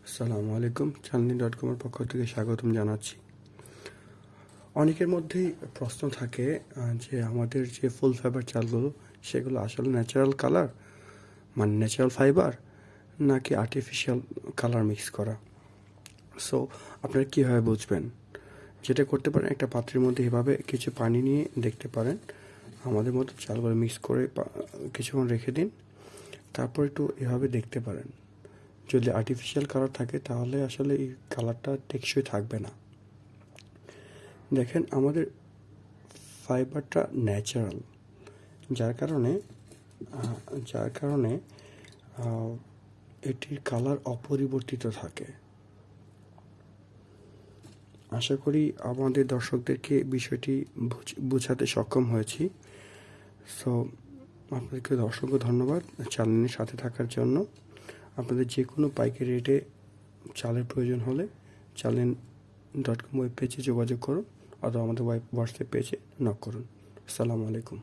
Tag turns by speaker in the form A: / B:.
A: আসসালামু আলাইকুম। চাঁদনী.com-এর পক্ষ থেকে স্বাগতম জানাচ্ছি। অনেকের মধ্যেই প্রশ্ন থাকে যে আমাদের যে ফুল ফাইবার চালগুলো সেগুলো আসলে ন্যাচারাল কালার মানে ন্যাচারাল ফাইবার নাকি আর্টিফিশিয়াল কালার মিক্স করা। সো আপনারা কীভাবে বুঝবেন? যেটা করতে পারেন, একটা পাত্রের মধ্যে এভাবে কিছু পানি নিয়ে দেখতে পারেন। আমাদের মতো চালগুলো মিক্স করে কিছুক্ষণ রেখে দিন, তারপর একটু এভাবে দেখতে পারেন। যদি আর্টিফিশিয়াল কালার থাকে তাহলে আসলে এই কালারটা টেকসই থাকবে না। দেখেন, আমাদের ফাইবারটা ন্যাচারাল, যার কারণে এটির কালার অপরিবর্তিত থাকে। আশা করি আমাদের দর্শকদেরকে বিষয়টি বোঝাতে সক্ষম হয়েছি। সো আপনাদেরকে অসংখ্য ধন্যবাদ চ্যানেলের সাথে থাকার জন্য। আপনাদের যে কোনো পাইকারি রেটে চালের প্রয়োজন হলে চালেন.com ওয়েব পেজে যোগাযোগ করুন অথবা আমাদের হোয়াটসঅ্যাপ পেজে নক করুন। আসসালামু আলাইকুম।